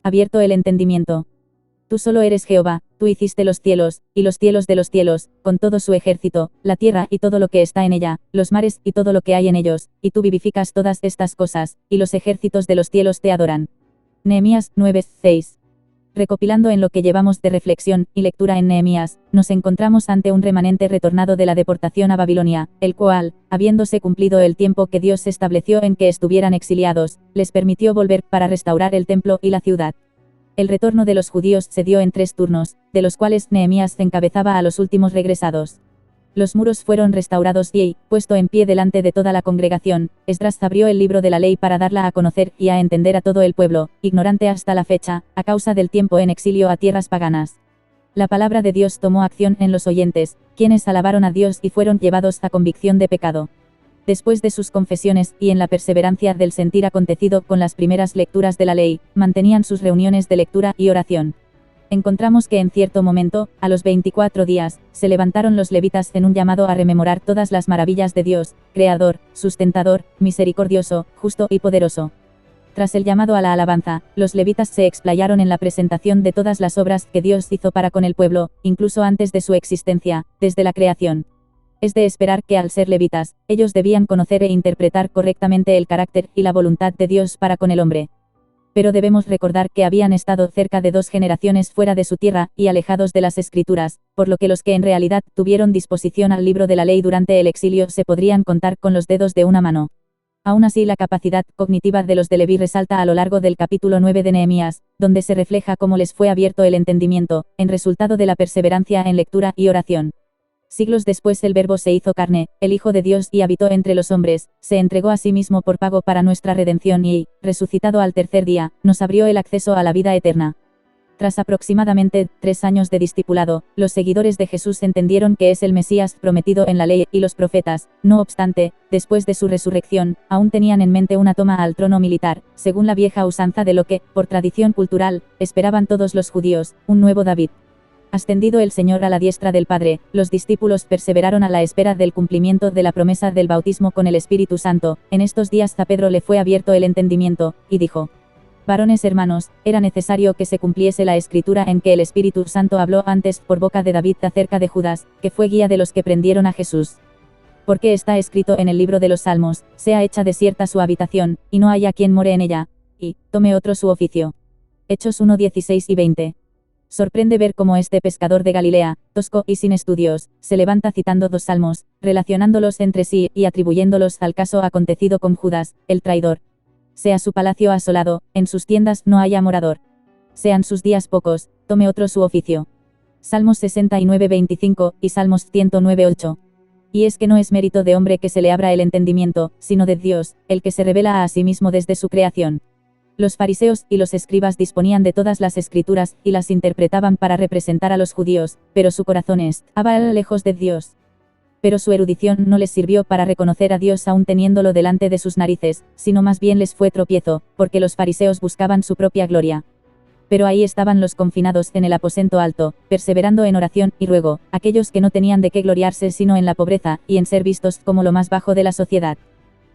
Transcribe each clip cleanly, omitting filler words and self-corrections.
abierto el entendimiento. Tú solo eres Jehová, tú hiciste los cielos, y los cielos de los cielos, con todo su ejército, la tierra y todo lo que está en ella, los mares y todo lo que hay en ellos, y tú vivificas todas estas cosas, y los ejércitos de los cielos te adoran. Nehemías 9:6. Recopilando en lo que llevamos de reflexión y lectura en Nehemías, nos encontramos ante un remanente retornado de la deportación a Babilonia, el cual, habiéndose cumplido el tiempo que Dios estableció en que estuvieran exiliados, les permitió volver para restaurar el templo y la ciudad. El retorno de los judíos se dio en 3 turnos, de los cuales Nehemías encabezaba a los últimos regresados. Los muros fueron restaurados y, puesto en pie delante de toda la congregación, Esdras abrió el libro de la ley para darla a conocer y a entender a todo el pueblo, ignorante hasta la fecha, a causa del tiempo en exilio a tierras paganas. La palabra de Dios tomó acción en los oyentes, quienes alabaron a Dios y fueron llevados a convicción de pecado. Después de sus confesiones, y en la perseverancia del sentir acontecido con las primeras lecturas de la ley, mantenían sus reuniones de lectura y oración. Encontramos que en cierto momento, a los 24 días, se levantaron los levitas en un llamado a rememorar todas las maravillas de Dios, Creador, sustentador, misericordioso, justo y poderoso. Tras el llamado a la alabanza, los levitas se explayaron en la presentación de todas las obras que Dios hizo para con el pueblo, incluso antes de su existencia, desde la creación. Es de esperar que al ser levitas, ellos debían conocer e interpretar correctamente el carácter y la voluntad de Dios para con el hombre. Pero debemos recordar que habían estado cerca de 2 generaciones fuera de su tierra y alejados de las Escrituras, por lo que los que en realidad tuvieron disposición al libro de la ley durante el exilio se podrían contar con los dedos de una mano. Aún así, la capacidad cognitiva de los de Leví resalta a lo largo del capítulo 9 de Nehemías, donde se refleja cómo les fue abierto el entendimiento, en resultado de la perseverancia en lectura y oración. Siglos después el Verbo se hizo carne, el Hijo de Dios, y habitó entre los hombres, se entregó a sí mismo por pago para nuestra redención y, resucitado al tercer día, nos abrió el acceso a la vida eterna. Tras aproximadamente 3 años de discipulado, los seguidores de Jesús entendieron que es el Mesías prometido en la ley y los profetas. No obstante, después de su resurrección, aún tenían en mente una toma al trono militar, según la vieja usanza de lo que, por tradición cultural, esperaban todos los judíos, un nuevo David. Ascendido el Señor a la diestra del Padre, los discípulos perseveraron a la espera del cumplimiento de la promesa del bautismo con el Espíritu Santo. En estos días a Pedro le fue abierto el entendimiento, y dijo: Varones hermanos, era necesario que se cumpliese la escritura en que el Espíritu Santo habló antes por boca de David acerca de Judas, que fue guía de los que prendieron a Jesús. Porque está escrito en el libro de los Salmos: sea hecha desierta su habitación, y no haya quien more en ella, y tome otro su oficio. Hechos 1:16 y 20. Sorprende ver cómo este pescador de Galilea, tosco y sin estudios, se levanta citando 2 salmos, relacionándolos entre sí y atribuyéndolos al caso acontecido con Judas, el traidor. Sea su palacio asolado, en sus tiendas no haya morador. Sean sus días pocos, tome otro su oficio. Salmos 69:25 y Salmos 109:8. Y es que no es mérito de hombre que se le abra el entendimiento, sino de Dios, el que se revela a sí mismo desde su creación. Los fariseos y los escribas disponían de todas las escrituras y las interpretaban para representar a los judíos, pero su corazón estaba lejos de Dios. Pero su erudición no les sirvió para reconocer a Dios aún teniéndolo delante de sus narices, sino más bien les fue tropiezo, porque los fariseos buscaban su propia gloria. Pero ahí estaban los confinados en el aposento alto, perseverando en oración y ruego, aquellos que no tenían de qué gloriarse sino en la pobreza y en ser vistos como lo más bajo de la sociedad.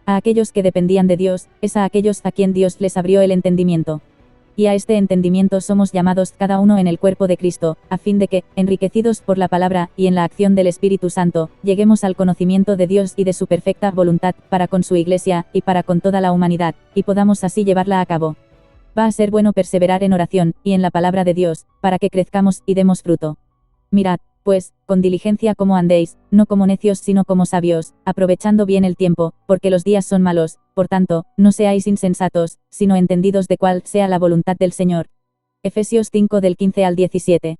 A aquellos que dependían de Dios, es a aquellos a quien Dios les abrió el entendimiento. Y a este entendimiento somos llamados cada uno en el cuerpo de Cristo, a fin de que, enriquecidos por la palabra y en la acción del Espíritu Santo, lleguemos al conocimiento de Dios y de su perfecta voluntad, para con su Iglesia, y para con toda la humanidad, y podamos así llevarla a cabo. Va a ser bueno perseverar en oración, y en la palabra de Dios, para que crezcamos y demos fruto. Mirad, pues, con diligencia cómo andéis, no como necios sino como sabios, aprovechando bien el tiempo, porque los días son malos. Por tanto, no seáis insensatos, sino entendidos de cuál sea la voluntad del Señor. Efesios 5 del 15 al 17.